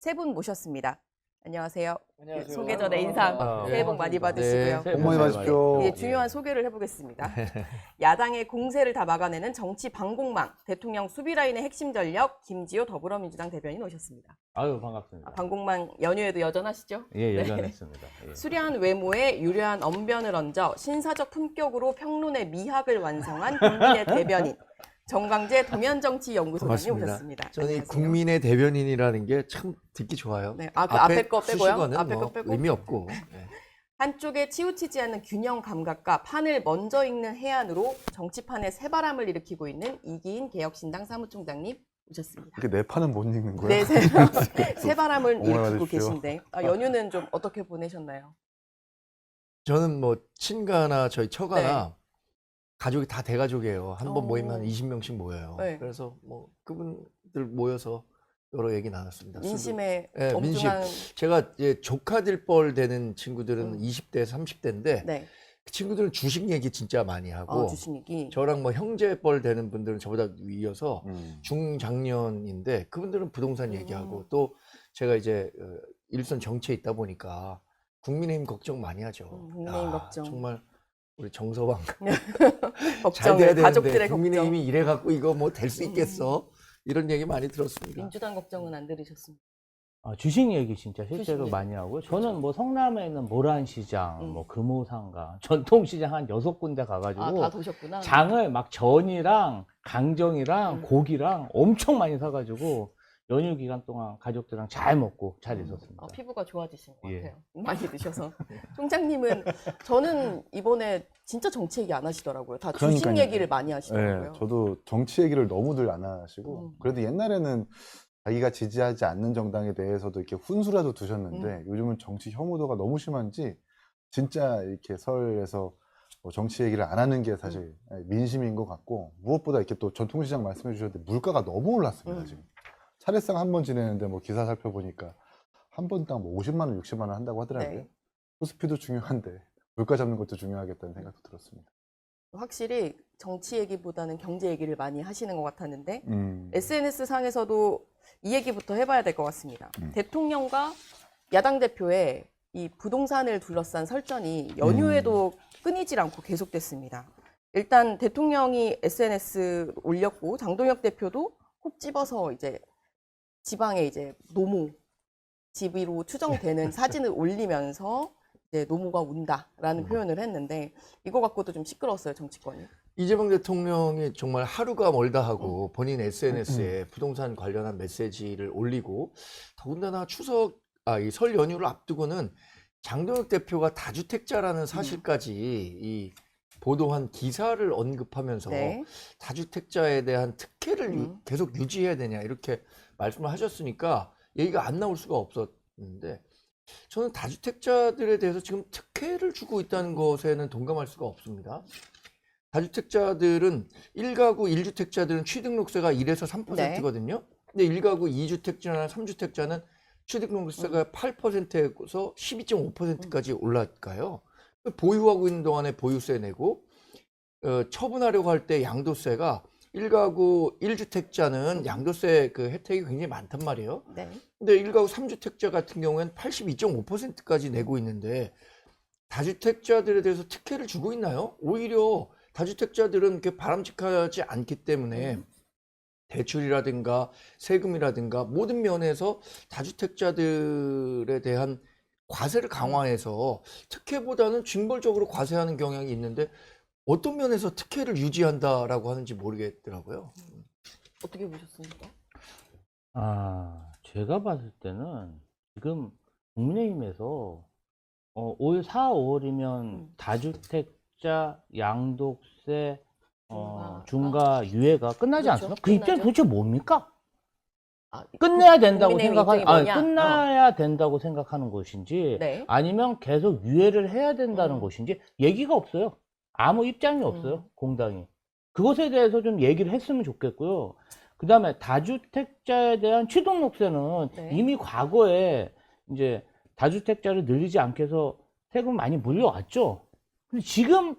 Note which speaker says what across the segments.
Speaker 1: 세 분 모셨습니다. 안녕하세요.
Speaker 2: 안녕하세요.
Speaker 1: 소개 전에 인사 새해 복 많이 받으시고요.
Speaker 3: 복 많이 받으십시오.
Speaker 1: 이제 중요한 소개를 해보겠습니다. 야당의 공세를 다 막아내는 정치 방공망, 대통령 수비라인의 핵심 전력, 김지호 더불어민주당 대변인 오셨습니다.
Speaker 2: 아유, 반갑습니다.
Speaker 1: 방공망 연휴에도 여전하시죠?
Speaker 2: 예, 여전했습니다. 예.
Speaker 1: 수려한 외모에 유려한 언변을 얹어 신사적 품격으로 평론의 미학을 완성한 국민의 대변인, 정광재 도면정치연구소장님 오셨습니다.
Speaker 3: 저는 이
Speaker 1: 안녕하세요.
Speaker 3: 국민의 대변인이라는 게 참 듣기 좋아요.
Speaker 1: 네, 그 앞에 거 빼고요.
Speaker 3: 수식어는
Speaker 1: 앞에
Speaker 3: 뭐
Speaker 1: 거 빼고.
Speaker 3: 의미 없고. 네.
Speaker 1: 한쪽에 치우치지 않는 균형 감각과 판을 먼저 읽는 해안으로 정치판에 새바람을 일으키고 있는 이기인 개혁신당 사무총장님 오셨습니다.
Speaker 4: 이렇게 내 판은 못 읽는 거야?
Speaker 1: 네, 새바람을
Speaker 4: 어머나
Speaker 1: 일으키고
Speaker 4: 받으십시오.
Speaker 1: 계신데 연휴는 좀 어떻게 보내셨나요?
Speaker 3: 저는 뭐 친가나 저희 처가나 가족이 다 대가족이에요. 한 번 모이면 한 20명씩 모여요.
Speaker 1: 네.
Speaker 3: 그래서 뭐 그분들 모여서 여러 얘기 나눴습니다.
Speaker 1: 민심에
Speaker 3: 네, 민심.
Speaker 1: 엄중한
Speaker 3: 제가 이제 조카들 뻘 되는 친구들은 20대, 30대인데
Speaker 1: 네,
Speaker 3: 그 친구들은 주식 얘기 진짜 많이 하고
Speaker 1: 주식 얘기.
Speaker 3: 저랑 뭐 형제 뻘 되는 분들은 저보다 위여서
Speaker 4: 음.
Speaker 3: 중장년인데 그분들은 부동산 얘기하고 또 제가 이제 일선 정치에 있다 보니까 국민의힘 걱정 많이 하죠.
Speaker 1: 국민의힘
Speaker 3: 야,
Speaker 1: 걱정.
Speaker 3: 정말 우리 정서방 잘
Speaker 1: 걱정을
Speaker 3: 돼야 되는데
Speaker 1: 가족들의
Speaker 3: 국민의힘이 이래 갖고 이거 뭐 될 수
Speaker 1: 음.
Speaker 3: 있겠어? 이런 얘기 많이 들었습니다.
Speaker 1: 민주당 걱정은 안 들으셨습니다.
Speaker 2: 주식 얘기 진짜 실제로
Speaker 1: 주식 얘기.
Speaker 2: 많이 하고요. 저는
Speaker 1: 그렇죠.
Speaker 2: 뭐 성남에 있는 모란시장, 뭐 금호상가, 전통시장 한 6군데 가가지고
Speaker 1: 다 도셨구나.
Speaker 2: 장을 막 전이랑 강정이랑 고기랑 엄청 많이 사가지고 연휴 기간 동안 가족들이랑 잘 먹고 잘 있었습니다.
Speaker 1: 피부가 좋아지신 것
Speaker 2: 예.
Speaker 1: 같아요. 많이 드셔서. 총장님은 저는 이번에 진짜 정치 얘기 안 하시더라고요. 다 주식
Speaker 4: 그러니까요.
Speaker 1: 얘기를 많이 하시더라고요.
Speaker 4: 네, 저도 정치 얘기를 너무들 안 하시고 그래도 옛날에는 자기가 지지하지 않는 정당에 대해서도 이렇게 훈수라도 두셨는데 요즘은 정치 혐오도가 너무 심한지 진짜 이렇게 설에서 뭐 정치 얘기를 안 하는 게 사실 민심인 것 같고 무엇보다 이렇게 또 전통시장 말씀해 주셨는데 물가가 너무 올랐습니다. 지금 차례상 한 번 지내는데 뭐 기사 살펴보니까 한 번당 뭐 50만 원, 60만 원 한다고 하더라고요.
Speaker 1: 네.
Speaker 4: 코스피도 중요한데 물가 잡는 것도 중요하겠다는 생각도 들었습니다.
Speaker 1: 확실히 정치 얘기보다는 경제 얘기를 많이 하시는 것 같았는데
Speaker 4: 음.
Speaker 1: SNS 상에서도 이 얘기부터 해봐야 될 것 같습니다. 대통령과 야당 대표의 이 부동산을 둘러싼 설전이 연휴에도 끊이질 않고 계속됐습니다. 일단 대통령이 SNS 올렸고 장동혁 대표도 콕 집어서 이제 지방에 이제 노모 집으로 추정되는 사진을 올리면서 이제 노모가 운다라는 표현을 했는데 이거 갖고도 좀 시끄러웠어요, 정치권이.
Speaker 3: 이재명 대통령이 정말 하루가 멀다 하고 본인 SNS에 부동산 관련한 메시지를 올리고 더군다나 이 설 연휴를 앞두고는 장동혁 대표가 다주택자라는 사실까지 이 보도한 기사를 언급하면서
Speaker 1: 네.
Speaker 3: 다주택자에 대한 특혜를 계속 유지해야 되냐 이렇게 말씀을 하셨으니까 얘기가 안 나올 수가 없었는데 저는 다주택자들에 대해서 지금 특혜를 주고 있다는 것에는 동감할 수가 없습니다. 다주택자들은 1가구 1주택자들은 취득록세가 1에서 3%거든요. 근데 1가구 2주택자나 3주택자는 취득록세가 8%에서 12.5%까지 올라가요. 보유하고 있는 동안에 보유세 내고 처분하려고 할 때 양도세가 1가구 1주택자는 양도세 그 혜택이 굉장히 많단 말이에요.
Speaker 1: 네.
Speaker 3: 근데 1가구 3주택자 같은 경우에는 82.5%까지 내고 있는데 다주택자들에 대해서 특혜를 주고 있나요? 오히려 다주택자들은 이렇게 바람직하지 않기 때문에 대출이라든가 세금이라든가 모든 면에서 다주택자들에 대한 과세를 강화해서 특혜보다는 징벌적으로 과세하는 경향이 있는데 어떤 면에서 특혜를 유지한다라고 하는지 모르겠더라고요.
Speaker 1: 어떻게 보셨습니까?
Speaker 2: 제가 봤을 때는 지금 국민의힘에서 올 4, 5월이면 다주택자 양도세 중과 유예가 끝나지
Speaker 1: 그렇죠.
Speaker 2: 않습니까? 그 입장이
Speaker 1: 끝나죠.
Speaker 2: 도대체 뭡니까?
Speaker 1: 아,
Speaker 2: 끝내야 된다고
Speaker 1: 국민의힘
Speaker 2: 생각하는,
Speaker 1: 입장이 뭐냐?
Speaker 2: 끝나야 된다고 생각하는 것인지,
Speaker 1: 네.
Speaker 2: 아니면 계속 유예를 해야 된다는 것인지, 얘기가 없어요. 아무 입장이 없어요, 공당이. 그것에 대해서 좀 얘기를 했으면 좋겠고요. 그 다음에 다주택자에 대한 취득록세는 이미 과거에 이제 다주택자를 늘리지 않게 해서 세금 많이 물려왔죠. 근데 지금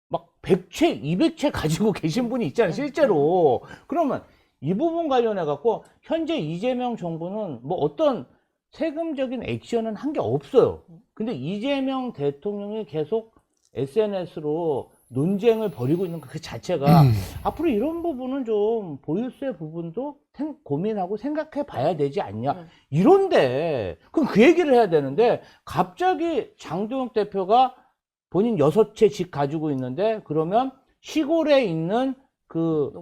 Speaker 2: 막 100채, 200채 가지고 계신 분이 있잖아요, 실제로. 그러면 이 부분 관련해 갖고 현재 이재명 정부는 뭐 어떤 세금적인 액션은 한 게 없어요. 근데 이재명 대통령이 계속 SNS로 논쟁을 벌이고 있는 그 자체가 앞으로 이런 부분은 좀 보유세 부분도 고민하고 생각해 봐야 되지 않냐. 이런데 그럼 그 얘기를 해야 되는데 갑자기 장동혁 대표가 본인 6채 집 가지고 있는데 그러면 시골에 있는 그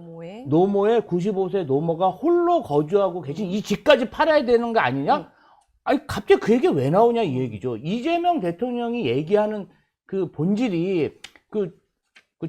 Speaker 2: 노모의 95세 노모가 홀로 거주하고 계신 이 집까지 팔아야 되는 거 아니냐? 아니 갑자기 그 얘기가 왜 나오냐 이 얘기죠. 이재명 대통령이 얘기하는 그 본질이 그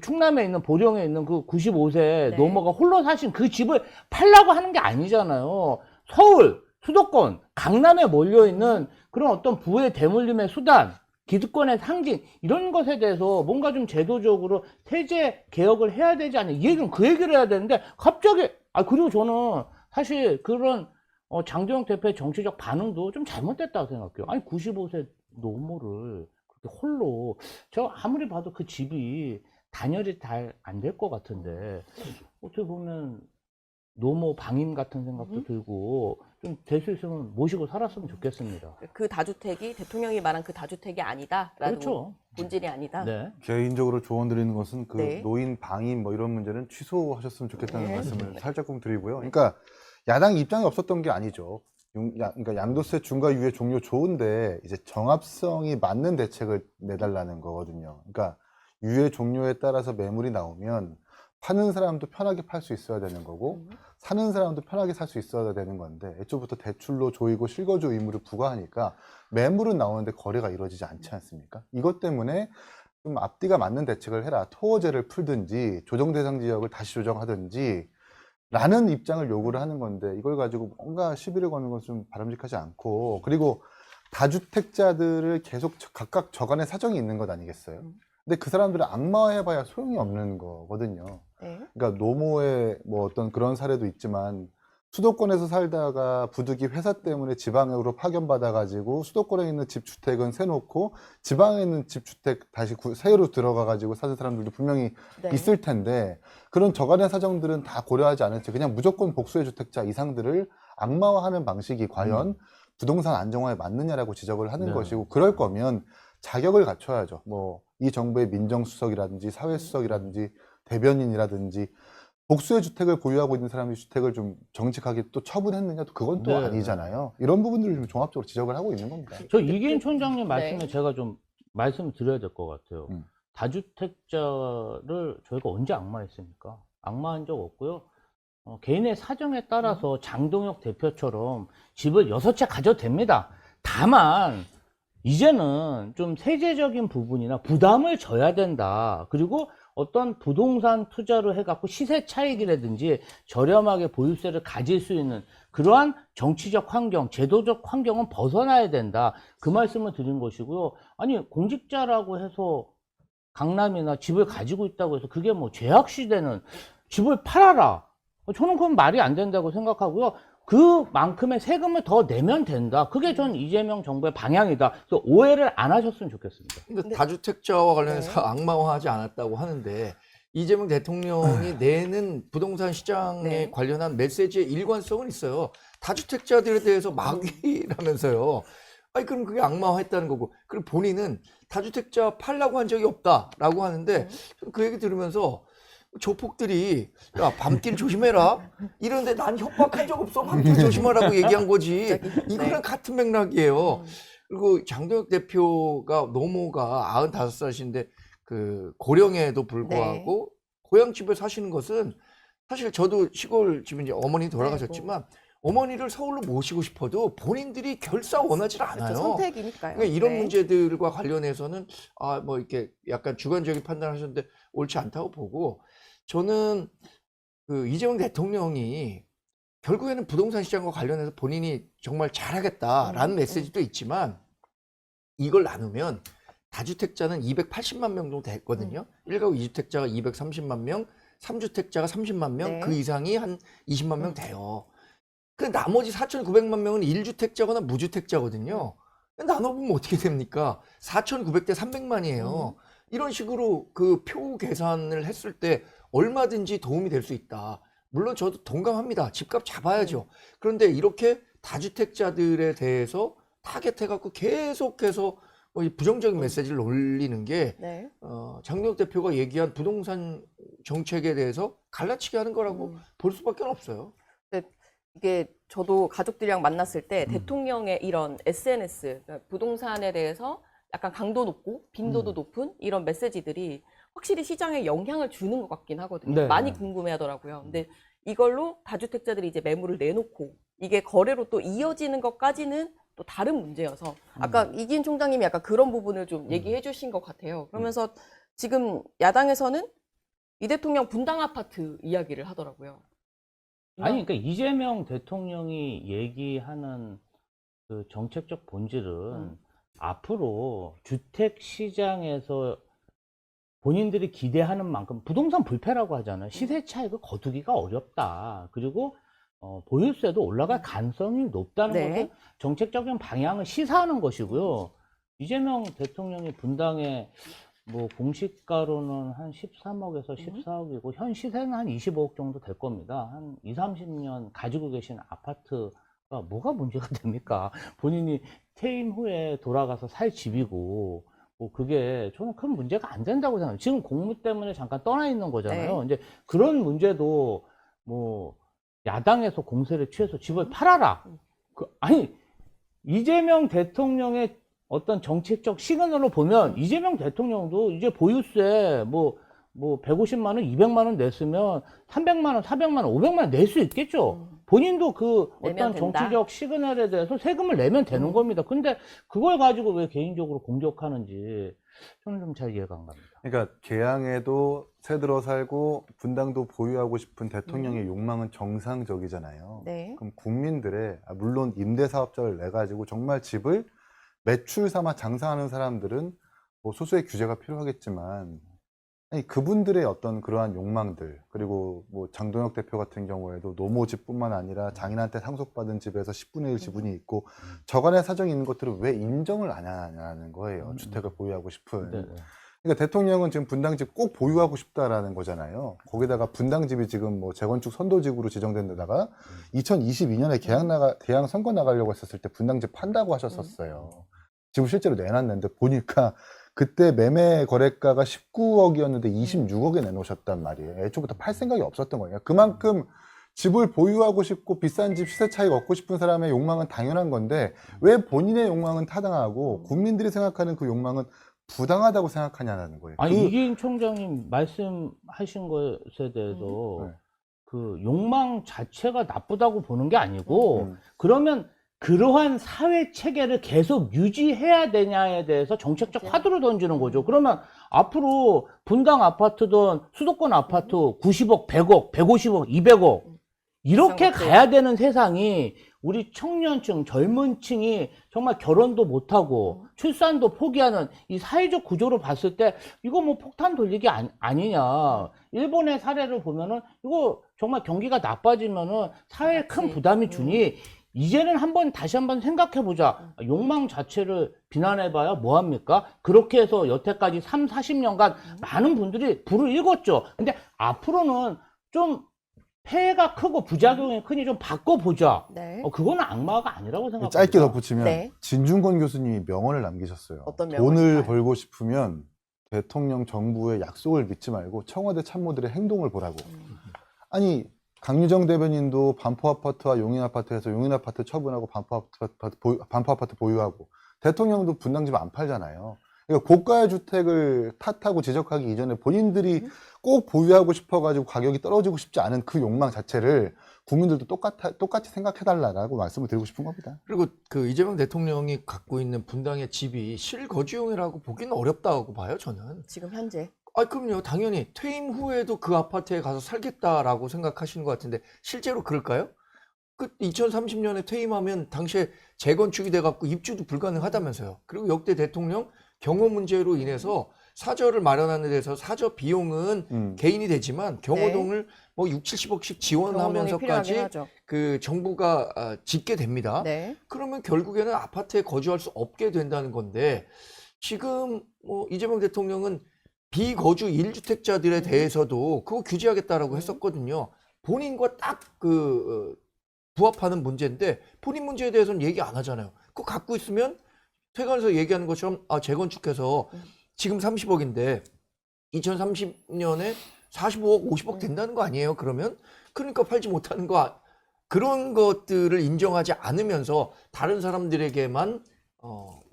Speaker 2: 충남에 있는 보령에 있는 그 95세 노모가 홀로 사신 그 집을 팔라고 하는 게 아니잖아요. 서울, 수도권, 강남에 몰려있는 그런 어떤 부의 대물림의 수단, 기득권의 상징 이런 것에 대해서 뭔가 좀 제도적으로 세제 개혁을 해야 되지 않냐 이 얘기는 그 얘기를 해야 되는데 갑자기 그리고 저는 사실 그런 장동혁 대표의 정치적 반응도 좀 잘못됐다고 생각해요. 아니 95세 노모를 그렇게 홀로 저 아무리 봐도 그 집이 단열이 잘 안 될 것 같은데 어떻게 보면 노모 방임 같은 생각도 들고 좀 될 수 있으면 모시고 살았으면 좋겠습니다.
Speaker 1: 그 다주택이 대통령이 말한 그 다주택이 아니다라는
Speaker 2: 그렇죠.
Speaker 1: 본질이 아니다.
Speaker 2: 네.
Speaker 4: 개인적으로 조언 드리는 것은 그
Speaker 1: 네.
Speaker 4: 노인 방임 뭐 이런 문제는 취소하셨으면 좋겠다는 말씀을 살짝 좀 드리고요. 그러니까 야당 입장이 없었던 게 아니죠. 그러니까 양도세 중과 유예 종료 좋은데 이제 정합성이 맞는 대책을 내달라는 거거든요. 그러니까 유예 종료에 따라서 매물이 나오면 파는 사람도 편하게 팔 수 있어야 되는 거고 사는 사람도 편하게 살 수 있어야 되는 건데 애초부터 대출로 조이고 실거주 의무를 부과하니까 매물은 나오는데 거래가 이루어지지 않지 않습니까? 이것 때문에 좀 앞뒤가 맞는 대책을 해라. 토어제를 풀든지 조정 대상 지역을 다시 조정하든지 라는 입장을 요구를 하는 건데 이걸 가지고 뭔가 시비를 거는 건 좀 바람직하지 않고 그리고 다주택자들을 계속 각각 저간의 사정이 있는 것 아니겠어요? 근데 그 사람들을 악마화해봐야 소용이 없는 거거든요. 그러니까 노모의 뭐 어떤 그런 사례도 있지만 수도권에서 살다가 부득이 회사 때문에 지방으로 파견받아가지고 수도권에 있는 집주택은 세놓고 지방에 있는 집주택 다시 새로 들어가가지고 사는 사람들도 분명히 있을 텐데 그런 저간의 사정들은 다 고려하지 않은 채 그냥 무조건 복수의 주택자 이상들을 악마화하는 방식이 과연 부동산 안정화에 맞느냐라고 지적을 하는 것이고 그럴 거면 자격을 갖춰야죠. 뭐 이 정부의 민정수석이라든지 사회수석이라든지 대변인이라든지 복수의 주택을 보유하고 있는 사람이 주택을 좀 정직하게 또 처분했느냐 그건 또 아니잖아요. 이런 부분들을 좀 종합적으로 지적을 하고 있는 겁니다.
Speaker 2: 저 이기인 촌장님 말씀에 제가 좀 말씀을 드려야 될 것 같아요. 다주택자를 저희가 언제 악마했습니까? 악마한 적 없고요. 개인의 사정에 따라서 장동혁 대표처럼 집을 6채 가져도 됩니다. 다만 이제는 좀 세제적인 부분이나 부담을 져야 된다. 그리고 어떤 부동산 투자로 해갖고 시세 차익이라든지 저렴하게 보유세를 가질 수 있는 그러한 정치적 환경, 제도적 환경은 벗어나야 된다. 그 말씀을 드린 것이고요. 아니, 공직자라고 해서 강남이나 집을 가지고 있다고 해서 그게 뭐 죄악시대는 집을 팔아라. 저는 그건 말이 안 된다고 생각하고요. 그만큼의 세금을 더 내면 된다. 그게 전 이재명 정부의 방향이다. 그래서 오해를 안 하셨으면 좋겠습니다.
Speaker 3: 근데 다주택자와 관련해서 악마화하지 않았다고 하는데 이재명 대통령이 내는 부동산 시장에 관련한 메시지의 일관성은 있어요. 다주택자들에 대해서 막이라면서요. 아니 그럼 그게 악마화했다는 거고. 그리고 본인은 다주택자 팔라고 한 적이 없다라고 하는데 그 얘기 들으면서 조폭들이 야 밤길 조심해라 이러는데 난 협박한 적 없어 밤길 조심하라고 얘기한 거지 이거랑 같은 맥락이에요. 그리고 장동혁 대표가 노모가 95살이신데 그 고령에도 불구하고 고향집에 사시는 것은 사실 저도 시골 집은 이제 어머니 돌아가셨지만 어머니를 서울로 모시고 싶어도 본인들이 결사 원하지 않아요.
Speaker 1: 선택이니까요.
Speaker 3: 그러니까 이런 문제들과 관련해서는 뭐 이렇게 약간 주관적인 판단하셨는데 옳지 않다고 보고 저는 그 이재명 대통령이 결국에는 부동산 시장과 관련해서 본인이 정말 잘하겠다라는 메시지도 있지만 이걸 나누면 다주택자는 280만 명 정도 됐거든요. 1가구 2주택자가 230만 명, 3주택자가 30만 명, 그 이상이 한 20만 명 돼요. 근데 나머지 4,900만 명은 1주택자거나 무주택자거든요. 나눠보면 어떻게 됩니까? 4,900대 300만이에요. 이런 식으로 그 표 계산을 했을 때 얼마든지 도움이 될 수 있다. 물론 저도 동감합니다. 집값 잡아야죠. 그런데 이렇게 다주택자들에 대해서 타겟해갖고 계속해서 이 부정적인 메시지를 올리는 게
Speaker 1: 네.
Speaker 3: 장동혁 대표가 얘기한 부동산 정책에 대해서 갈라치기 하는 거라고 볼 수밖에 없어요.
Speaker 1: 근데 이게 저도 가족들이랑 만났을 때 대통령의 이런 SNS, 그러니까 부동산에 대해서 약간 강도 높고 빈도도 높은 이런 메시지들이 확실히 시장에 영향을 주는 것 같긴 하거든요.
Speaker 2: 네.
Speaker 1: 많이 궁금해하더라고요. 근데 이걸로 다주택자들이 이제 매물을 내놓고 이게 거래로 또 이어지는 것까지는 또 다른 문제여서 아까 이기인 총장님이 약간 그런 부분을 좀 얘기해 주신 것 같아요. 그러면서 지금 야당에서는 이 대통령 분당 아파트 이야기를 하더라고요.
Speaker 2: 아니, 그러니까 이재명 대통령이 얘기하는 그 정책적 본질은 앞으로 주택 시장에서 본인들이 기대하는 만큼 부동산 불패라고 하잖아요. 시세 차익을 거두기가 어렵다. 그리고 보유세도 올라갈 가능성이 높다는
Speaker 1: 네.
Speaker 2: 것을 정책적인 방향을 시사하는 것이고요. 이재명 대통령이 분당에 뭐 공시가로는 한 13억에서 14억이고 현 시세는 한 25억 정도 될 겁니다. 한 2, 30년 가지고 계신 아파트가 뭐가 문제가 됩니까? 본인이 퇴임 후에 돌아가서 살 집이고 뭐 그게 저는 큰 문제가 안 된다고 생각해요. 지금 공무 때문에 잠깐 떠나 있는 거잖아요.
Speaker 1: 네.
Speaker 2: 이제 그런 문제도 뭐 야당에서 공세를 취해서 집을 팔아라. 아니 이재명 대통령의 어떤 정책적 시그널로 보면 이재명 대통령도 이제 보유세 뭐 150만 원, 200만 원 냈으면 300만 원, 400만 원, 500만 원 낼 수 있겠죠. 본인도 그
Speaker 1: 내면
Speaker 2: 어떤
Speaker 1: 된다.
Speaker 2: 정치적 시그널에 대해서 세금을 내면 되는 겁니다. 근데 그걸 가지고 왜 개인적으로 공격하는지 저는 좀 잘 이해가 안 갑니다.
Speaker 4: 그러니까 계양에도 새 들어 살고 분당도 보유하고 싶은 대통령의 욕망은 정상적이잖아요.
Speaker 1: 네.
Speaker 4: 그럼 국민들의 물론 임대사업자를 내 가지고 정말 집을 매출 삼아 장사하는 사람들은 뭐 소수의 규제가 필요하겠지만 아니 그분들의 어떤 그러한 욕망들 그리고 뭐 장동혁 대표 같은 경우에도 노모집뿐만 아니라 장인한테 상속받은 집에서 10분의 1 지분이 있고 저간의 사정이 있는 것들을 왜 인정을 안 하냐는 거예요. 주택을 보유하고 싶은.
Speaker 2: 네.
Speaker 4: 그러니까 대통령은 지금 분당집 꼭 보유하고 싶다라는 거잖아요. 거기다가 분당집이 지금 뭐 재건축 선도지구로 지정된 데다가 2022년에 계양 선거 나가려고 했었을 때 분당집 판다고 하셨었어요. 지금 실제로 내놨는데 보니까 그때 매매 거래가가 19억이었는데 26억에 내놓으셨단 말이에요. 애초부터 팔 생각이 없었던 거예요. 그만큼 집을 보유하고 싶고 비싼 집 시세 차익 얻고 싶은 사람의 욕망은 당연한 건데 왜 본인의 욕망은 타당하고 국민들이 생각하는 그 욕망은 부당하다고 생각하냐는 거예요.
Speaker 2: 아니 이기인 총장님 말씀하신 것에 대해서 그 욕망 자체가 나쁘다고 보는 게 아니고 그러면 그러한 사회 체계를 계속 유지해야 되냐에 대해서 정책적 화두를 던지는 거죠. 그러면 앞으로 분당 아파트든 수도권 아파트 90억, 100억, 150억, 200억 이렇게 가야 되는 세상이 우리 청년층, 젊은 층이 정말 결혼도 못하고 출산도 포기하는 이 사회적 구조로 봤을 때 이거 뭐 폭탄 돌리기 아니냐. 일본의 사례를 보면은 이거 정말 경기가 나빠지면은 사회에 큰 부담이 주니 이제는 다시 한번 생각해보자. 욕망 자체를 비난해봐야 뭐합니까? 그렇게 해서 여태까지 3, 40년간 많은 분들이 불을 일궜죠. 근데 앞으로는 좀 폐해가 크고 부작용이 크니 좀 바꿔보자.
Speaker 1: 네.
Speaker 2: 그거는 악마가 아니라고 생각합니다.
Speaker 4: 짧게 덧붙이면
Speaker 1: 네.
Speaker 4: 진중권 교수님이 명언을 남기셨어요.
Speaker 1: 어떤
Speaker 4: 돈을
Speaker 1: 명언일까요?
Speaker 4: 벌고 싶으면 대통령 정부의 약속을 믿지 말고 청와대 참모들의 행동을 보라고. 아니 강유정 대변인도 반포 아파트와 용인 아파트에서 용인 아파트 처분하고 반포 아파트 보유하고 대통령도 분당집 안 팔잖아요. 그러니까 고가의 주택을 탓하고 지적하기 이전에 본인들이 꼭 보유하고 싶어가지고 가격이 떨어지고 싶지 않은 그 욕망 자체를 국민들도 똑같이 생각해달라고 말씀을 드리고 싶은 겁니다.
Speaker 3: 그리고 그 이재명 대통령이 갖고 있는 분당의 집이 실거주용이라고 보기는 어렵다고 봐요, 저는.
Speaker 1: 지금 현재.
Speaker 3: 그럼요. 당연히 퇴임 후에도 그 아파트에 가서 살겠다라고 생각하시는 것 같은데 실제로 그럴까요? 그 2030년에 퇴임하면 당시에 재건축이 돼갖고 입주도 불가능하다면서요. 그리고 역대 대통령 경호 문제로 인해서 사저를 마련하는 데서 사저 비용은 개인이 되지만 경호동을 뭐 6, 70억씩 지원하면서까지 그 정부가 짓게 됩니다.
Speaker 1: 네.
Speaker 3: 그러면 결국에는 아파트에 거주할 수 없게 된다는 건데 지금 뭐 이재명 대통령은 비거주 1주택자들에 대해서도 그거 규제하겠다라고 했었거든요. 본인과 딱 그 부합하는 문제인데 본인 문제에 대해서는 얘기 안 하잖아요. 그거 갖고 있으면 퇴관에서 얘기하는 것처럼 재건축해서 지금 30억인데 2030년에 45억, 50억 된다는 거 아니에요? 그러니까 팔지 못하는 거 그런 것들을 인정하지 않으면서 다른 사람들에게만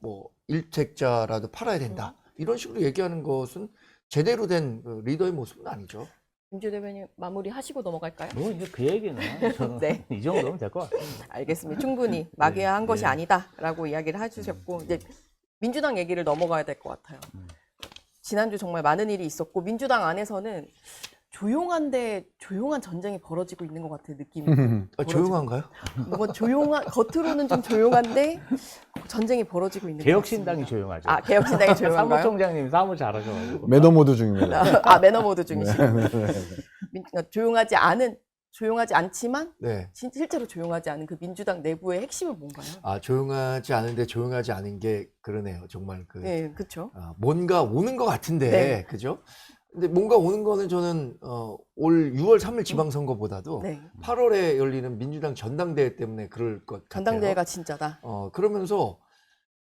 Speaker 3: 뭐 일택자라도 팔아야 된다. 이런 식으로 얘기하는 것은 제대로 된 리더의 모습은 아니죠.
Speaker 1: 김주 대변인 마무리 하시고 넘어갈까요?
Speaker 2: 뭐 이제 그 얘기는 저는
Speaker 1: 네.
Speaker 2: 이 정도면 될 것 같아요.
Speaker 1: 알겠습니다. 충분히 마귀한 것이
Speaker 2: 네.
Speaker 1: 아니다라고 이야기를 해주셨고 이제 민주당 얘기를 넘어가야 될 것 같아요. 지난주 정말 많은 일이 있었고 민주당 안에서는 조용한데 조용한 전쟁이 벌어지고 있는 것 같은 느낌이
Speaker 3: 조용한가요?
Speaker 1: 뭔가 조용한 겉으로는 좀 조용한데 전쟁이 벌어지고 있는
Speaker 2: 개혁신당이
Speaker 1: 것 같습니다.
Speaker 2: 조용하죠.
Speaker 1: 아 개혁신당이 조용한가요?
Speaker 2: 사무총장님이 사무 잘하셔가지고.
Speaker 4: 매너 모드 중입니다.
Speaker 1: 아 매너 모드 중이시고 그러니까 조용하지 않지만
Speaker 3: 네.
Speaker 1: 실제로 조용하지 않은 그 민주당 내부의 핵심은 뭔가요?
Speaker 3: 조용하지 않은데 조용하지 않은 게 그러네요. 정말
Speaker 1: 네, 그렇죠.
Speaker 3: 뭔가 오는 것 같은데,
Speaker 1: 네.
Speaker 3: 그죠? 근데 뭔가 오는 거는 저는 올 6월 3일 지방선거보다도
Speaker 1: 네,
Speaker 3: 8월에 열리는 민주당 전당대회 때문에 그럴 것 같아요.
Speaker 1: 전당대회가 진짜다.
Speaker 3: 그러면서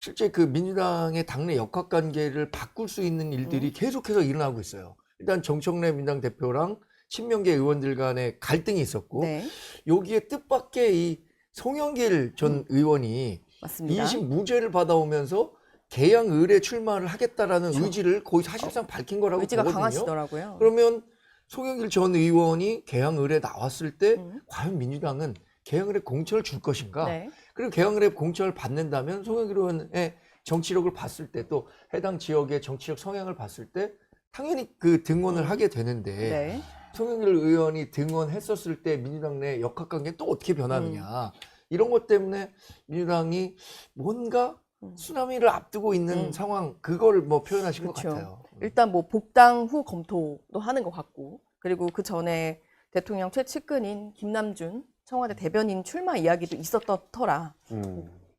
Speaker 3: 실제 그 민주당의 당내 역학관계를 바꿀 수 있는 일들이 계속해서 일어나고 있어요. 일단 정청래 민주당 대표랑 친명계 의원들 간에 갈등이 있었고
Speaker 1: 네,
Speaker 3: 여기에 뜻밖의 이 송영길 전 의원이
Speaker 1: 맞습니다.
Speaker 3: 2심 무죄를 받아오면서 개항 의뢰 출마를 하겠다라는
Speaker 1: 그렇죠.
Speaker 3: 의지를 거의 사실상 밝힌 거라고
Speaker 1: 의지가
Speaker 3: 보거든요.
Speaker 1: 강하시더라고요.
Speaker 3: 그러면 송영길 전 의원이 개항 의뢰 나왔을 때
Speaker 1: 음.
Speaker 3: 과연 민주당은 개항 의뢰 공천을 줄 것인가?
Speaker 1: 네,
Speaker 3: 그리고 개항 의뢰 공천을 받는다면 송영길 의원의 정치력을 봤을 때 또 해당 지역의 정치적 성향을 봤을 때 당연히 그 등원을 하게 되는데
Speaker 1: 네,
Speaker 3: 송영길 의원이 등원했었을 때 민주당 내 역학관계 또 어떻게 변하느냐 이런 것 때문에 민주당이 뭔가 쓰나미를 앞두고 있는 상황 그걸 뭐 표현하신 것
Speaker 1: 그렇죠.
Speaker 3: 같아요.
Speaker 1: 일단 뭐 복당 후 검토도 하는 것 같고 그리고 그 전에 대통령 최측근인 김남준 청와대 대변인 출마 이야기도 있었던 터라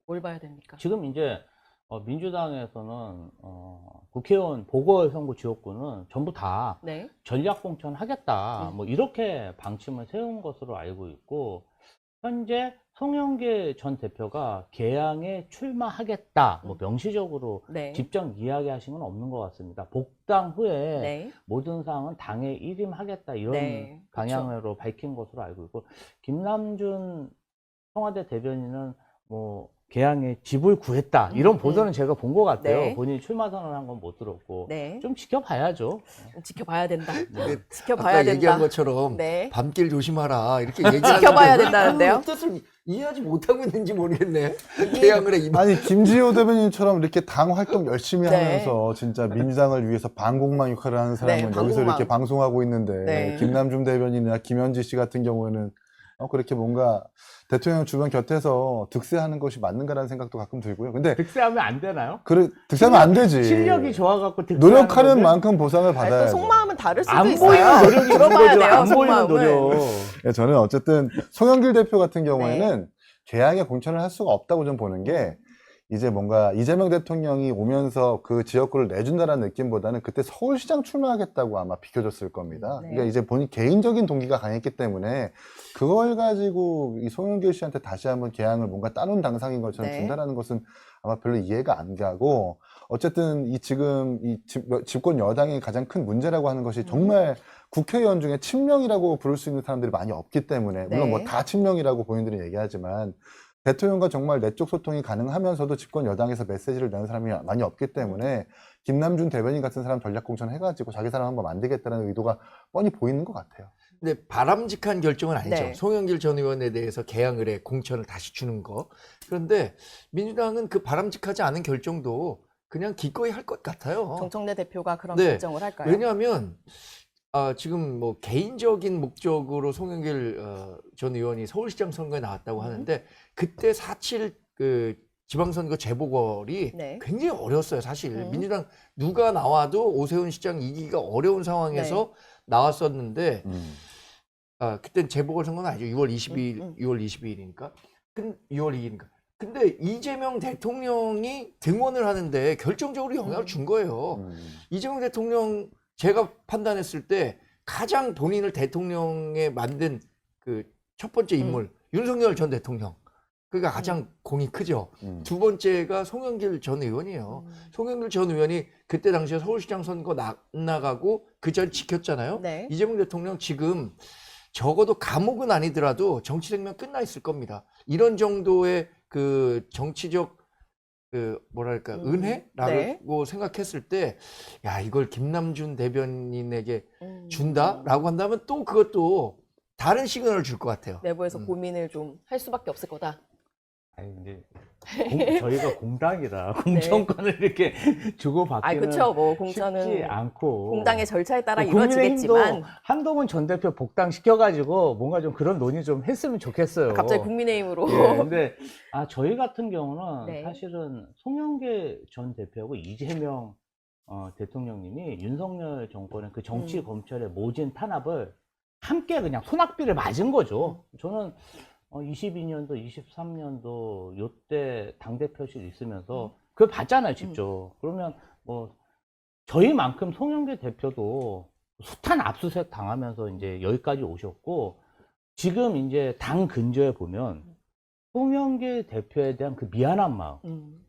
Speaker 1: 뭘 봐야 됩니까?
Speaker 2: 지금 이제 민주당에서는 국회의원 보궐선거 지역구는 전부 다
Speaker 1: 네,
Speaker 2: 전략공천 하겠다 뭐 이렇게 방침을 세운 것으로 알고 있고 현재 송영길 전 대표가 개항에 출마하겠다 뭐 명시적으로
Speaker 1: 네,
Speaker 2: 직접 이야기하신 건 없는 것 같습니다. 복당 후에
Speaker 1: 네,
Speaker 2: 모든 사항은 당에 일임하겠다 이런
Speaker 1: 네,
Speaker 2: 방향으로 밝힌 것으로 알고 있고 김남준 청와대 대변인은 뭐 개항에 집을 구했다 이런 보도는 제가 본 것 같아요.
Speaker 1: 네.
Speaker 2: 본인이 출마 선언한 건 못 들었고
Speaker 1: 네,
Speaker 2: 좀 지켜봐야죠.
Speaker 1: 지켜봐야 된다.
Speaker 3: 근데
Speaker 1: 지켜봐야
Speaker 3: 아까
Speaker 1: 된다.
Speaker 3: 얘기한 것처럼
Speaker 1: 네,
Speaker 3: 밤길 조심하라 이렇게 얘기하는데
Speaker 1: 지켜봐야
Speaker 3: 왜
Speaker 1: 된다는데요?
Speaker 3: 그 뜻을 이해하지 못하고 있는지 모르겠네. 개항 의뢰
Speaker 4: 아니 김지호 대변인처럼 이렇게 당 활동 열심히
Speaker 1: 네.
Speaker 4: 하면서 진짜 민주당을 위해서 방공망 역할을 하는 사람은
Speaker 1: 네,
Speaker 4: 여기서
Speaker 1: 방공망.
Speaker 4: 이렇게 방송하고 있는데
Speaker 1: 네.
Speaker 4: 김남준 대변인이나 김현지 씨 같은 경우에는 그렇게 뭔가 대통령 주변 곁에서 득세하는 것이 맞는가라는 생각도 가끔 들고요. 근데
Speaker 2: 득세하면 안 되나요?
Speaker 4: 득세하면 안 되지.
Speaker 2: 실력이 좋아갖고 득세하는
Speaker 4: 노력하는
Speaker 2: 거지?
Speaker 4: 만큼 보상을
Speaker 1: 아니, 또
Speaker 4: 받아야죠.
Speaker 1: 속마음은 다를 수도
Speaker 2: 안
Speaker 1: 있어요.
Speaker 2: 보이는 노력이 있는
Speaker 1: 들어봐야
Speaker 2: 거죠.
Speaker 1: 돼요.
Speaker 2: 안 보이는
Speaker 1: 속마음을.
Speaker 2: 노력.
Speaker 4: 예, 저는 어쨌든 송영길 대표 같은
Speaker 1: 네.
Speaker 4: 경우에는 개항에 공천을 할 수가 없다고 좀 보는 게 이제 뭔가 이재명 대통령이 오면서 그 지역구를 내준다라는 느낌보다는 그때 서울시장 출마하겠다고 아마 비켜줬을 겁니다.
Speaker 1: 네.
Speaker 4: 그러니까 이제 본인 개인적인 동기가 강했기 때문에 그걸 가지고 이 송영길 씨한테 다시 한번 개항을 뭔가 따놓은 당상인 것처럼
Speaker 1: 네.
Speaker 4: 준다라는 것은 아마 별로 이해가 안 가고 어쨌든 지금 집권 여당의 가장 큰 문제라고 하는 것이 정말 국회의원 중에 친명이라고 부를 수 있는 사람들이 많이 없기 때문에 물론
Speaker 1: 네.
Speaker 4: 뭐 다 친명이라고 본인들은 얘기하지만 대통령과 정말 내적 소통이 가능하면서도 집권 여당에서 메시지를 내는 사람이 많이 없기 때문에 김남준 대변인 같은 사람 전략 공천 해가지고 자기 사람 한번 만들겠다는 의도가 뻔히 보이는 것 같아요.
Speaker 3: 근데 바람직한 결정은 아니죠.
Speaker 1: 네.
Speaker 3: 송영길 전 의원에 대해서 개항 의뢰 공천을 다시 주는 거. 그런데 민주당은 그 바람직하지 않은 결정도 그냥 기꺼이 할 것 같아요.
Speaker 1: 정청래 대표가 그런
Speaker 3: 네.
Speaker 1: 결정을 할까요?
Speaker 3: 왜냐하면 지금 뭐 개인적인 목적으로 송영길 전 의원이 서울시장 선거에 나왔다고 하는데 그때 4.7 그 지방선거 재보궐이
Speaker 1: 네.
Speaker 3: 굉장히 어려웠어요. 사실 민주당 누가 나와도 오세훈 시장 이기기가 어려운 상황에서 나왔었는데 그때는 재보궐 선거는 아니죠. 6월 22일, 6월 22일이니까. 6월 2일이니까. 근데 이재명 대통령이 등원을 하는데 결정적으로 영향을 준 거예요. 이재명 대통령 제가 판단했을 때 가장 본인을 대통령에 만든 그 첫 번째 인물 윤석열 전 대통령. 그가 가장 공이 크죠. 두 번째가 송영길 전 의원이에요. 송영길 전 의원이 그때 당시에 서울시장 선거 나가고 그 자리 지켰잖아요.
Speaker 1: 네.
Speaker 3: 이재명 대통령 지금 적어도 감옥은 아니더라도 정치 생명 끝나 있을 겁니다. 이런 정도의 그 정치적 그 뭐랄까 은혜라고 생각했을 때, 야 이걸 김남준 대변인에게 준다라고 한다면 또 그것도 다른 시그널을 줄 것 같아요.
Speaker 1: 내부에서 고민을 좀 할 수밖에 없을 거다.
Speaker 2: 아니 근데 저희가 공당이라 공천권을 이렇게 주고받기는
Speaker 1: 그쵸. 뭐
Speaker 2: 쉽지
Speaker 1: 공천은
Speaker 2: 않고
Speaker 1: 공당의 절차에 따라
Speaker 2: 국민의힘도
Speaker 1: 이루어지겠지만
Speaker 2: 한동훈 전 대표 복당시켜가지고 뭔가 좀 그런 논의 좀 했으면 좋겠어요.
Speaker 1: 갑자기 국민의힘으로
Speaker 2: 예, 근데 저희 같은 경우는
Speaker 1: 네.
Speaker 2: 사실은 송영길 전 대표하고 이재명 대통령님이 윤석열 정권의 그 정치 검찰의 모진 탄압을 함께 그냥 손학비를 맞은 거죠. 저는 22년도, 23년도 요때 당대표실 있으면서 그걸 봤잖아요, 직접. 그러면 뭐 저희만큼 송영길 대표도 숱한 압수수색 당하면서 이제 여기까지 오셨고, 지금 이제 당 근저에 보면 송영길 대표에 대한 그 미안한 마음.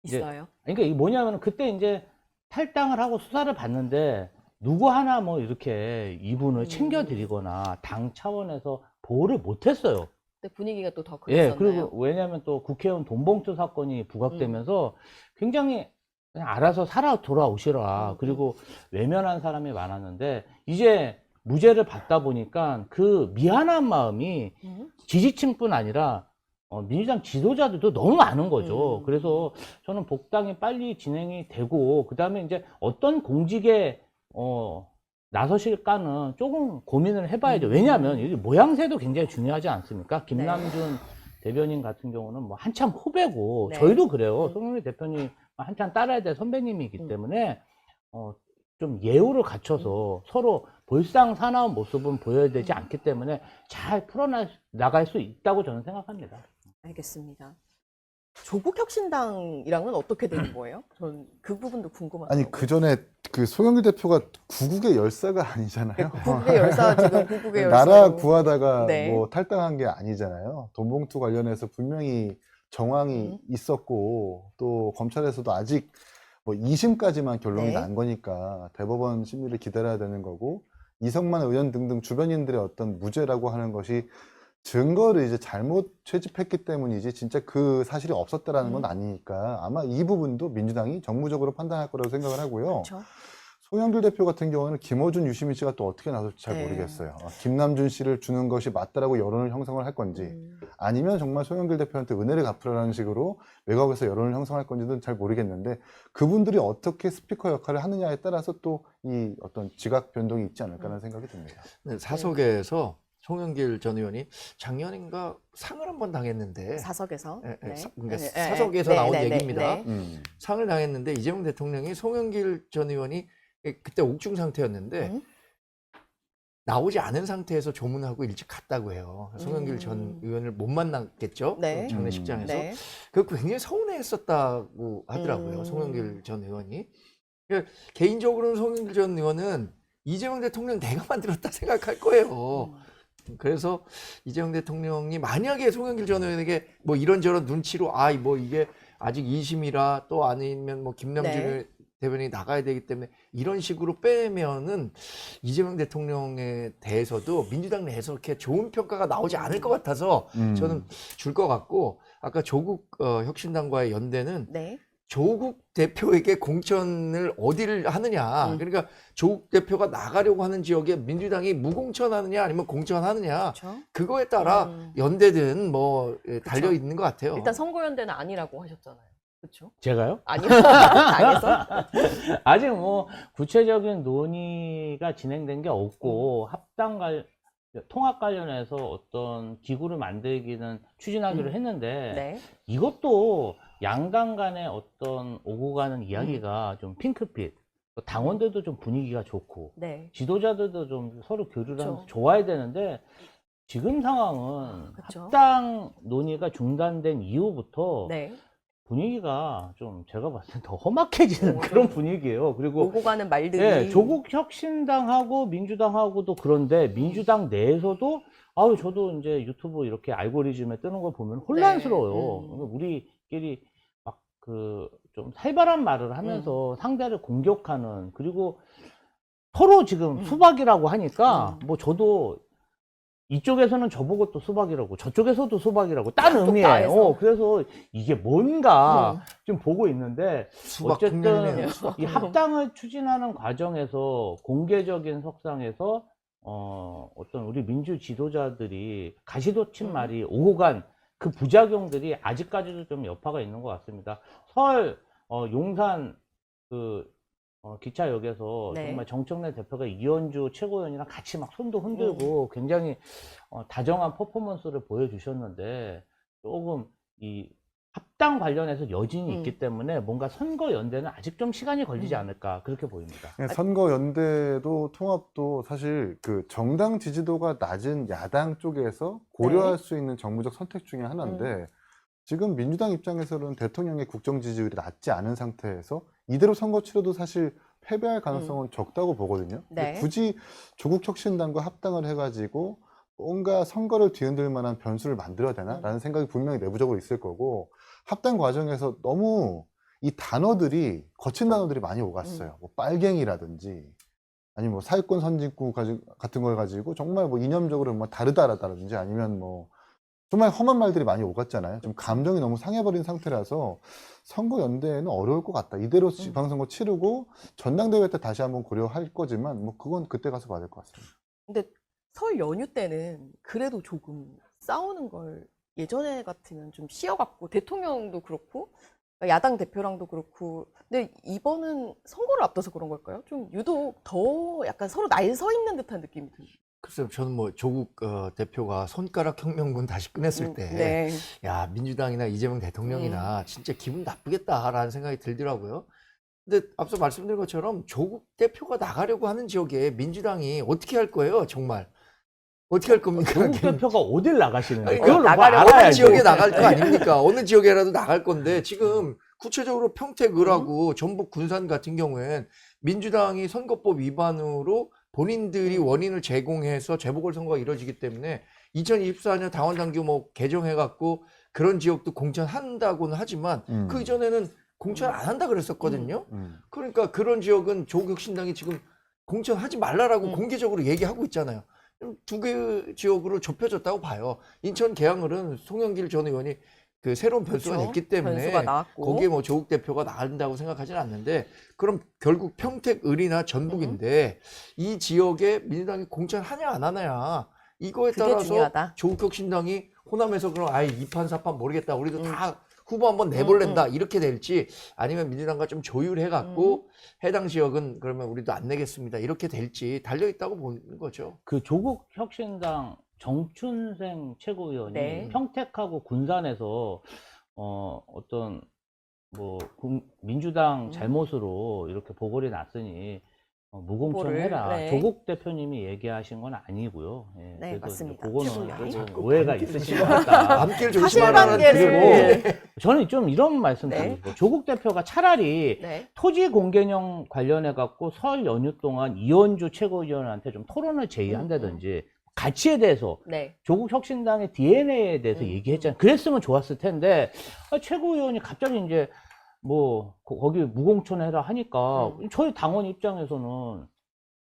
Speaker 1: 있어요.
Speaker 2: 그러니까 이게 뭐냐면 그때 이제 탈당을 하고 수사를 받는데 누구 하나 뭐 이렇게 이분을 챙겨드리거나 당 차원에서 보호를 못했어요.
Speaker 1: 근데 분위기가 또 더
Speaker 2: 예,
Speaker 1: 그랬었나요?
Speaker 2: 그리고 왜냐하면 또 국회의원 돈봉투 사건이 부각되면서 굉장히 그냥 알아서 살아 돌아오시라. 그리고 외면한 사람이 많았는데 이제 무죄를 받다 보니까 그 미안한 마음이 지지층뿐 아니라 민주당 지도자들도 너무 많은 거죠. 그래서 저는 복당이 빨리 진행이 되고 그다음에 이제 어떤 공직에 나서실까는 조금 고민을 해봐야죠. 왜냐하면 이 모양새도 굉장히 중요하지 않습니까? 김남준 대변인 같은 경우는 뭐 한참 후배고
Speaker 1: 네.
Speaker 2: 저희도 그래요. 송영길 대표님 한참 따라야 될 선배님이기 때문에 좀 예우를 갖춰서 서로 볼상사나운 모습은 보여야 되지 않기 때문에 잘 풀어나갈 수 있다고 저는 생각합니다.
Speaker 1: 알겠습니다. 조국혁신당이랑은 어떻게 되는 거예요? 전 그 부분도 궁금하더라고요.
Speaker 4: 아니 그 전에 그 송영길 대표가 구국의 열사가 아니잖아요.
Speaker 1: 구국의 열사 지금 구국의 열사
Speaker 4: 나라 구하다가
Speaker 1: 네.
Speaker 4: 뭐 탈당한 게 아니잖아요. 돈봉투 관련해서 분명히 정황이 있었고 또 검찰에서도 아직 뭐 2심까지만 결론이
Speaker 1: 네.
Speaker 4: 난 거니까 대법원 심리를 기다려야 되는 거고 이성만 의원 등등 주변인들의 어떤 무죄라고 하는 것이 증거를 이제 잘못 채집했기 때문이지 진짜 그 사실이 없었다라는 건 아니니까 아마 이 부분도 민주당이 정무적으로 판단할 거라고 생각을 하고요.
Speaker 1: 그렇죠.
Speaker 4: 송영길 대표 같은 경우는 김어준, 유시민 씨가 또 어떻게 나설지 잘
Speaker 1: 네.
Speaker 4: 모르겠어요. 김남준 씨를 주는 것이 맞다라고 여론을 형성을 할 건지 아니면 정말 송영길 대표한테 은혜를 갚으라는 식으로 외곽에서 여론을 형성할 건지는 잘 모르겠는데 그분들이 어떻게 스피커 역할을 하느냐에 따라서 또 이 어떤 지각 변동이 있지 않을까라는 생각이 듭니다.
Speaker 3: 네, 사석에서 송영길 전 의원이 작년인가 상을 한번 당했는데
Speaker 1: 사석에서
Speaker 3: 그러니까
Speaker 1: 네.
Speaker 3: 사석에서 나온 얘기입니다.
Speaker 1: 네.
Speaker 3: 상을 당했는데 이재명 대통령이 송영길 전 의원이 그때 옥중 상태였는데 나오지 않은 상태에서 조문하고 일찍 갔다고 해요. 송영길 전 의원을 못 만났겠죠.
Speaker 1: 네.
Speaker 3: 장례식장에서.
Speaker 1: 네.
Speaker 3: 그거 굉장히 서운해했었다고 하더라고요. 송영길 전 의원이. 그러니까 개인적으로는 송영길 전 의원은 이재명 대통령 내가 만들었다 생각할 거예요. 그래서 이재명 대통령이 만약에 송영길 전 의원에게 뭐 이런저런 눈치로 뭐 이게 아직 2심이라 또 아니면 뭐 김남준
Speaker 1: 네.
Speaker 3: 대변인이 나가야 되기 때문에 이런 식으로 빼면은 이재명 대통령에 대해서도 민주당 내에서 그렇게 좋은 평가가 나오지 않을 것 같아서 저는 줄 것 같고 아까 조국 혁신당과의 연대는
Speaker 1: 네.
Speaker 3: 조국 대표에게 공천을 어디를 하느냐. 그러니까 조국 대표가 나가려고 하는 지역에 민주당이 무공천하느냐 아니면 공천하느냐.
Speaker 1: 그렇죠.
Speaker 3: 그거에 따라 연대든 뭐 달려 있는 것 같아요.
Speaker 1: 일단 선거연대는 아니라고 하셨잖아요. 그렇죠?
Speaker 2: 제가요?
Speaker 1: 아니요. 아니었어?
Speaker 2: 아직 뭐 구체적인 논의가 진행된 게 없고 통합 관련해서 어떤 기구를 만들기는 추진하기로 했는데
Speaker 1: 네.
Speaker 2: 이것도 양당 간의 어떤 오고 가는 이야기가 좀 핑크빛, 당원들도 좀 분위기가 좋고
Speaker 1: 네.
Speaker 2: 지도자들도 좀 서로 교류를
Speaker 1: 그쵸.
Speaker 2: 하면서 좋아야 되는데 지금 상황은
Speaker 1: 그쵸.
Speaker 2: 합당 논의가 중단된 이후부터
Speaker 1: 네.
Speaker 2: 분위기가 좀 제가 봤을 때 더 험악해지는 그런 분위기예요. 그리고
Speaker 1: 오고 가는 말들이.
Speaker 2: 예, 조국 혁신당하고 민주당하고도 그런데 민주당 내에서도 아유 저도 이제 유튜브 이렇게 알고리즘에 뜨는 걸 보면 혼란스러워요.
Speaker 1: 네.
Speaker 2: 우리끼리 막 그 좀 살벌한 말을 하면서 상대를 공격하는 그리고 서로 지금 수박이라고 하니까 뭐 저도 이쪽에서는 저보고 또 수박이라고 저쪽에서도 수박이라고 딴
Speaker 1: 또
Speaker 2: 의미예요.
Speaker 1: 따에서.
Speaker 2: 그래서 이게 뭔가 좀 보고 있는데
Speaker 3: 수박
Speaker 2: 어쨌든
Speaker 3: 풍년이네요.
Speaker 2: 이 합당을 추진하는 과정에서 공개적인 석상에서 어떤 우리 민주 지도자들이 가시돋친 말이 오고 간 그 부작용들이 아직까지도 좀 여파가 있는 것 같습니다. 서울 용산 그 기차역에서
Speaker 1: 네.
Speaker 2: 정말 정청래 대표가 이현주 최고위원이랑 같이 막 손도 흔들고 굉장히 다정한 퍼포먼스를 보여주셨는데 조금 이 합당 관련해서 여진이 있기 때문에 뭔가 선거 연대는 아직 좀 시간이 걸리지 않을까 그렇게 보입니다.
Speaker 4: 선거 연대도 통합도 사실 그 정당 지지도가 낮은 야당 쪽에서 고려할 수 있는 정무적 선택 중에 하나인데 지금 민주당 입장에서는 대통령의 국정 지지율이 낮지 않은 상태에서 이대로 선거 치러도 사실 패배할 가능성은 적다고 보거든요. 근데
Speaker 1: 네.
Speaker 4: 굳이 조국 혁신당과 합당을 해가지고 뭔가 선거를 뒤흔들 만한 변수를 만들어야 되나라는 생각이 분명히 내부적으로 있을 거고 합당 과정에서 너무 이 단어들이 거친 단어들이 많이 오갔어요. 뭐 빨갱이라든지 아니면 뭐 사회권 선진국 같은 걸 가지고 정말 뭐 이념적으로 뭐 다르다라든지 아니면 뭐 정말 험한 말들이 많이 오갔잖아요. 좀 감정이 너무 상해버린 상태라서 선거 연대는 어려울 것 같다. 이대로 지방선거 치르고 전당대회 때 다시 한번 고려할 거지만 뭐 그건 그때 가서 봐야 될 것 같습니다.
Speaker 1: 근데 설 연휴 때는 그래도 조금 싸우는 걸 예전에 같으면 좀 쉬어갖고 대통령도 그렇고 야당 대표랑도 그렇고 근데 이번은 선거를 앞둬서 그런 걸까요? 좀 유독 더 약간 서로 날 서 있는 듯한 느낌이 듭니다.
Speaker 3: 글쎄요, 저는 뭐 조국 대표가 손가락 혁명군 다시 꺼냈을 때,
Speaker 1: 네.
Speaker 3: 야, 민주당이나 이재명 대통령이나 진짜 기분 나쁘겠다라는 생각이 들더라고요. 근데 앞서 말씀드린 것처럼 조국 대표가 나가려고 하는 지역에 민주당이 어떻게 할 거예요, 정말? 어떻게 할 겁니까?
Speaker 2: 조국 대표가 어딜 나가시는지
Speaker 3: 아니,
Speaker 2: 그걸 뭐
Speaker 1: 나가려고
Speaker 3: 어느
Speaker 2: 알아야죠.
Speaker 3: 지역에 나갈 거 아닙니까? 어느 지역에라도 나갈 건데 지금 구체적으로 평택 을하고 전북 군산 같은 경우엔 민주당이 선거법 위반으로 본인들이 원인을 제공해서 재보궐선거가 이루어지기 때문에 2024년 당원당규 뭐 개정해갖고 그런 지역도 공천한다고는 하지만 그 이전에는 공천 안 한다 그랬었거든요. 그러니까 그런 지역은 조국혁신당이 지금 공천하지 말라라고 공개적으로 얘기하고 있잖아요. 두 개 지역으로 좁혀졌다고 봐요. 인천 계양을은 송영길 전 의원이 그 새로운 변수가
Speaker 1: 그렇죠.
Speaker 3: 됐기 때문에
Speaker 1: 변수가 나왔고.
Speaker 3: 거기에 뭐 조국 대표가 나간다고 생각하지는 않는데 그럼 결국 평택 을이나 전북인데 이 지역에 민주당이 공천하냐 안 하냐 이거에
Speaker 1: 그게
Speaker 3: 따라서
Speaker 1: 중요하다.
Speaker 3: 조국혁신당이 호남에서 그럼 아예 2판 4판 모르겠다 우리도 다 후보 한번 내볼랜다 이렇게 될지 아니면 민주당과 좀 조율해갖고 해당 지역은 그러면 우리도 안 내겠습니다 이렇게 될지 달려있다고 보는 거죠.
Speaker 2: 그 조국 혁신당 정춘생 최고위원이
Speaker 1: 네.
Speaker 2: 평택하고 군산에서 어떤 뭐 민주당 잘못으로 이렇게 보궐이 났으니 무공천해라.
Speaker 1: 후보를, 네.
Speaker 2: 조국 대표님이 얘기하신 건 아니고요. 예,
Speaker 1: 네,
Speaker 2: 그래서
Speaker 1: 맞습니다.
Speaker 2: 그거는
Speaker 1: 최고위원이.
Speaker 2: 조금 오해가 있으신 것 같다.
Speaker 3: 남길 조심하라는
Speaker 1: 사실관계를
Speaker 2: 그리고 저는 좀 이런 말씀
Speaker 1: 네.
Speaker 2: 드리고 조국 대표가 차라리
Speaker 1: 네.
Speaker 2: 토지 공개령 관련해 갖고 설 연휴 동안 이현주 최고위원한테 좀 토론을 제의한다든지 가치에 대해서
Speaker 1: 네.
Speaker 2: 조국 혁신당의 DNA에 대해서 얘기했잖아요. 그랬으면 좋았을 텐데 최고위원이 갑자기 이제 뭐 거기 무공천해라 하니까 저희 당원 입장에서는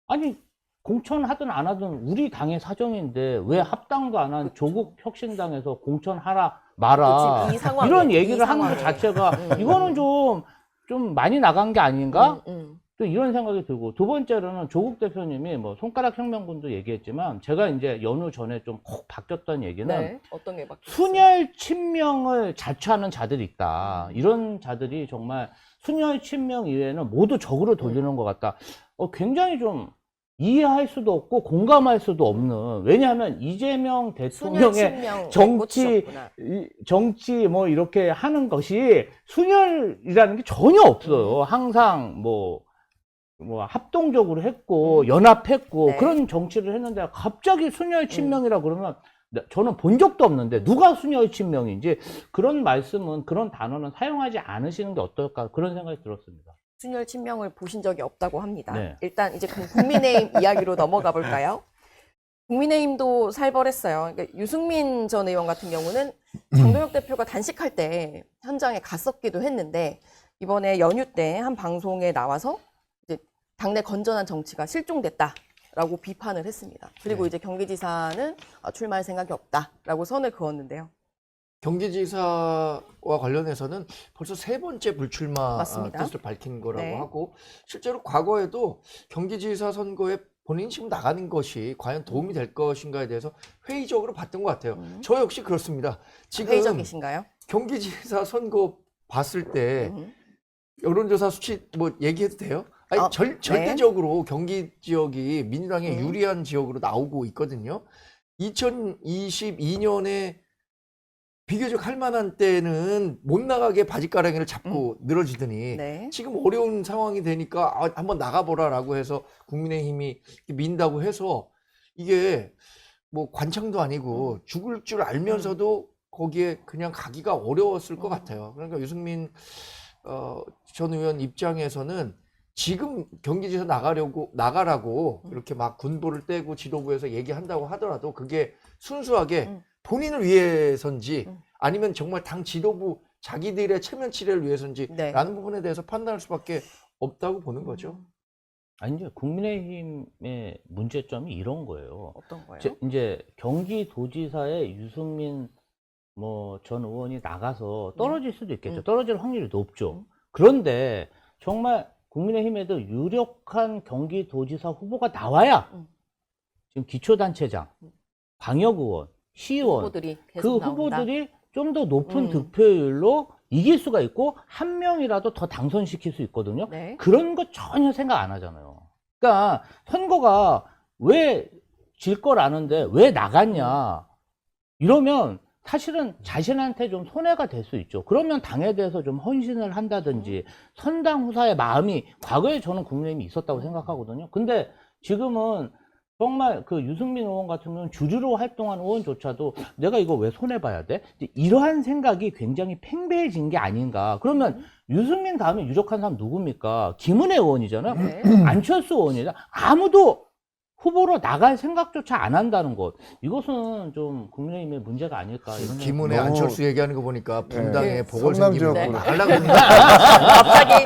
Speaker 2: 아니 공천하든 안 하든 우리 당의 사정인데 왜 합당도 안 한 조국 혁신당에서 공천하라 마라
Speaker 1: 지금 이 상황에,
Speaker 2: 이런
Speaker 1: 이
Speaker 2: 얘기를 하는 것
Speaker 1: 상황에.
Speaker 2: 자체가 이거는 좀 많이 나간 게 아닌가?
Speaker 1: 음.
Speaker 2: 또 이런 생각이 들고 두 번째로는 조국 대표님이 뭐 손가락 혁명군도 얘기했지만 제가 이제 연휴 전에 좀 콕 바뀌었던 얘기는
Speaker 1: 네. 어떤 게 바뀌었어요?
Speaker 2: 순혈 친명을 자처하는 자들이 있다. 이런 자들이 정말 순혈 친명 이외에는 모두 적으로 돌리는 것 같다. 굉장히 좀 이해할 수도 없고 공감할 수도 없는. 왜냐하면 이재명 대통령의 정치 뭐 이렇게 하는 것이 순혈이라는 게 전혀 없어요. 항상 뭐 합동적으로 했고 연합했고
Speaker 1: 네.
Speaker 2: 그런 정치를 했는데 갑자기 순혈 친명이라 그러면 저는 본 적도 없는데 누가 수녀의 친명인지 그런 말씀은 그런 단어는 사용하지 않으시는 게 어떨까 그런 생각이 들었습니다.
Speaker 1: 순혈 친명을 보신 적이 없다고 합니다.
Speaker 2: 네.
Speaker 1: 일단 이제 그럼 국민의힘 이야기로 넘어가 볼까요? 국민의힘도 살벌했어요. 그러니까 유승민 전 의원 같은 경우는 장동혁 대표가 단식할 때 현장에 갔었기도 했는데 이번에 연휴 때 한 방송에 나와서 이제 당내 건전한 정치가 실종됐다라고 비판을 했습니다. 그리고
Speaker 3: 네.
Speaker 1: 이제 경기지사는 출마할 생각이 없다라고 선을 그었는데요.
Speaker 3: 경기지사와 관련해서는 벌써 세 번째 불출마
Speaker 1: 맞습니다.
Speaker 3: 뜻을 밝힌 거라고
Speaker 1: 네.
Speaker 3: 하고 실제로 과거에도 경기지사 선거에 본인이 지금 나가는 것이 과연 도움이 될 것인가에 대해서 회의적으로 봤던 것 같아요. 저 역시 그렇습니다. 지금
Speaker 1: 회의적이신가요?
Speaker 3: 경기지사 선거 봤을 때
Speaker 1: 음.
Speaker 3: 여론조사 수치 뭐 얘기해도 돼요? 아니,
Speaker 1: 네.
Speaker 3: 절대적으로 경기 지역이 민주당에 유리한 지역으로 나오고 있거든요. 2022년에 비교적 할 만한 때는 못 나가게 바지가랑이를 잡고 늘어지더니
Speaker 1: 네.
Speaker 3: 지금 어려운 상황이 되니까 한번 나가보라라고 해서 국민의힘이 민다고 해서 이게 뭐 관청도 아니고 죽을 줄 알면서도 거기에 그냥 가기가 어려웠을 것 같아요. 그러니까 유승민 전 의원 입장에서는 지금 경기지사 나가라고 이렇게 막 군부를 떼고 지도부에서 얘기한다고 하더라도 그게 순수하게 본인을 위해서인지 아니면 정말 당 지도부 자기들의 체면치레를 위해서인지
Speaker 1: 네.
Speaker 3: 라는 부분에 대해서 판단할 수밖에 없다고 보는 거죠.
Speaker 2: 아니 이제 국민의힘의 문제점이 이런 거예요.
Speaker 1: 어떤 거예요?
Speaker 2: 이제 경기도지사에 유승민 전 의원이 나가서 떨어질 수도 있겠죠. 떨어질 확률이 높죠. 그런데 정말 국민의힘에도 유력한 경기도지사 후보가 나와야 지금 기초단체장, 광역의원, 시의원
Speaker 1: 후보들이
Speaker 2: 그
Speaker 1: 계속 나온다.
Speaker 2: 후보들이 좀 더 높은 득표율로 이길 수가 있고 한 명이라도 더 당선시킬 수 있거든요.
Speaker 1: 네.
Speaker 2: 그런 거 전혀 생각 안 하잖아요. 그러니까 선거가 왜 질 걸 아는데 왜 나갔냐 이러면 사실은 자신한테 좀 손해가 될 수 있죠. 그러면 당에 대해서 좀 헌신을 한다든지 선당 후사의 마음이 과거에 저는 국민의힘이 있었다고 생각하거든요. 근데 지금은 정말 그 유승민 의원 같은 경우는 주류로 활동한 의원조차도 내가 이거 왜 손해봐야 돼? 이제 이러한 생각이 굉장히 팽배해진 게 아닌가. 그러면 유승민 다음에 유력한 사람 누굽니까? 김은혜 의원이잖아요.
Speaker 1: 네.
Speaker 2: 안철수 의원이잖아요. 아무도 후보로 나갈 생각조차 안 한다는 것. 이것은 좀 국민의힘의 문제가 아닐까. 이런 생각이
Speaker 3: 김은혜,
Speaker 4: 너무-
Speaker 3: 안철수 얘기하는 거 보니까 분당에
Speaker 4: 네.
Speaker 3: 보궐선거에
Speaker 1: 네.
Speaker 3: 나가려고 했는데
Speaker 1: 갑자기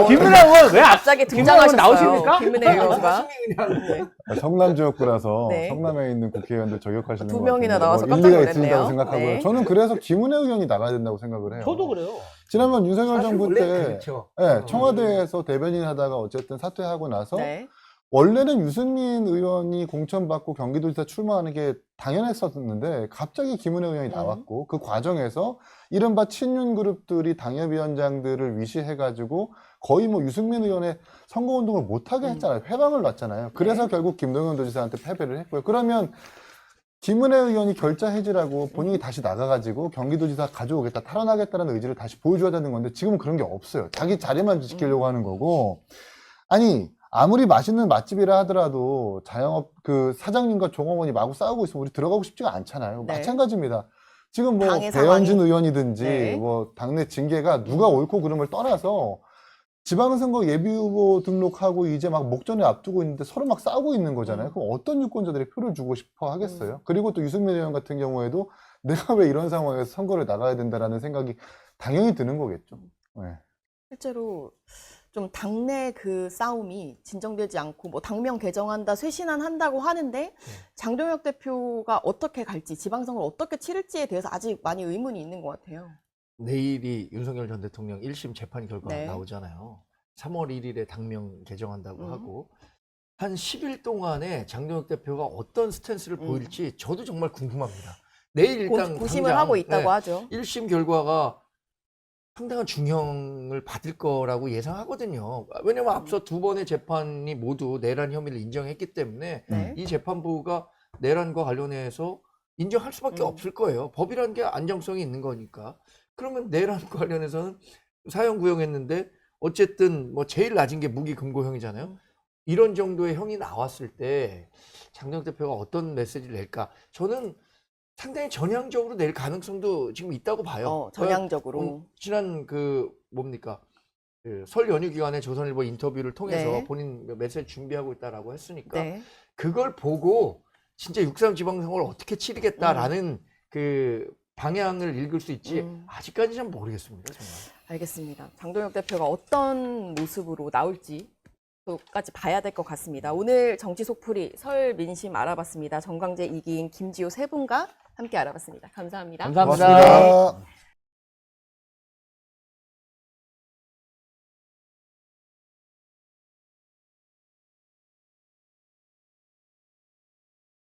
Speaker 2: 김은혜 의원 왜
Speaker 1: 갑자기 등장하셨어요.
Speaker 2: 나오십니까?
Speaker 1: 김은혜 의원가. 네.
Speaker 4: 성남 지역구라서
Speaker 1: 네.
Speaker 4: 성남에 있는 국회의원들 저격하시는
Speaker 1: 두
Speaker 4: 것
Speaker 1: 명이나
Speaker 4: 같은데
Speaker 1: 나와서
Speaker 4: 뭐
Speaker 1: 깜짝
Speaker 4: 일리가
Speaker 1: 놀랐네요.
Speaker 4: 있다고 생각하고요.
Speaker 1: 네.
Speaker 4: 저는 그래서 김은혜 의원이 나가야 된다고 생각을 해요.
Speaker 2: 저도 그래요.
Speaker 4: 지난번 윤석열
Speaker 3: 사실
Speaker 4: 정부
Speaker 3: 원래
Speaker 4: 때
Speaker 3: 그렇죠.
Speaker 4: 네, 청와대에서 대변인 하다가 어쨌든 사퇴하고 나서
Speaker 1: 네.
Speaker 4: 원래는 유승민 의원이 공천받고 경기도지사 출마하는 게 당연했었는데 갑자기 김은혜 의원이 나왔고 그 과정에서 이른바 친윤 그룹들이 당협위원장들을 위시해가지고 거의 뭐 유승민 의원의 선거운동을 못하게 했잖아요. 회방을 놨잖아요. 그래서 결국 김동연 도지사한테 패배를 했고요. 그러면 김은혜 의원이 결자 해지라고 본인이 다시 나가가지고 경기도지사 가져오겠다, 탈환하겠다는 의지를 다시 보여줘야 되는 건데 지금은 그런 게 없어요. 자기 자리만 지키려고 하는 거고. 아니 아무리 맛있는 맛집이라 하더라도 자영업 그 사장님과 종업원이 마구 싸우고 있으면 우리 들어가고 싶지가 않잖아요.
Speaker 1: 네.
Speaker 4: 마찬가지입니다. 지금 뭐
Speaker 1: 당의
Speaker 4: 배현진
Speaker 1: 상황이-
Speaker 4: 의원이든지
Speaker 1: 네.
Speaker 4: 뭐 당내 징계가 누가 옳고 그름을 떠나서 지방선거 예비후보 등록하고 이제 막 목전에 앞두고 있는데 서로 막 싸우고 있는 거잖아요. 그럼 어떤 유권자들이 표를 주고 싶어 하겠어요? 그리고 또 유승민 의원 같은 경우에도 내가 왜 이런 상황에서 선거를 나가야 된다라는 생각이 당연히 드는 거겠죠. 네.
Speaker 1: 실제로 좀 당내 그 싸움이 진정되지 않고 뭐 당명 개정한다, 쇄신안 한다고 하는데 장동혁 대표가 어떻게 갈지, 지방선거를 어떻게 치를지에 대해서 아직 많이 의문이 있는 것 같아요.
Speaker 3: 내일이 윤석열 전 대통령 1심 재판 결과가
Speaker 1: 네.
Speaker 3: 나오잖아요. 3월 1일에 당명 개정한다고 하고 한 10일 동안에 장동혁 대표가 어떤 스탠스를 보일지 저도 정말 궁금합니다. 내일 일단
Speaker 1: 고심을
Speaker 3: 당장,
Speaker 1: 하고 있다고
Speaker 3: 네,
Speaker 1: 하죠.
Speaker 3: 1심 결과가 상당한 중형을 받을 거라고 예상하거든요. 왜냐면 앞서 두 번의 재판이 모두 내란 혐의를 인정했기 때문에
Speaker 1: 네.
Speaker 3: 이 재판부가 내란과 관련해서 인정할 수밖에 없을 거예요. 법이라는 게 안정성이 있는 거니까. 그러면 내란과 관련해서는 사형 구형했는데 어쨌든 뭐 제일 낮은 게 무기 금고형이잖아요. 이런 정도의 형이 나왔을 때 장동혁 대표가 어떤 메시지를 낼까? 저는 상당히 전향적으로 낼 가능성도 지금 있다고 봐요.
Speaker 1: 전향적으로.
Speaker 3: 지난 뭡니까? 설 연휴 기간에 조선일보 인터뷰를 통해서
Speaker 1: 네.
Speaker 3: 본인 메시지 준비하고 있다라고 했으니까
Speaker 1: 네.
Speaker 3: 그걸 보고 진짜 6.3 지방선거를 어떻게 치르겠다라는 그 방향을 읽을 수 있지 아직까지 잘 모르겠습니다. 정말.
Speaker 1: 알겠습니다. 장동혁 대표가 어떤 모습으로 나올지 까지 봐야 될 것 같습니다. 오늘 정치 속풀이 설 민심 알아봤습니다. 정광재, 이기인, 김지호 세 분과 함께 알아봤습니다. 감사합니다.
Speaker 2: 감사합니다.
Speaker 4: 고맙습니다.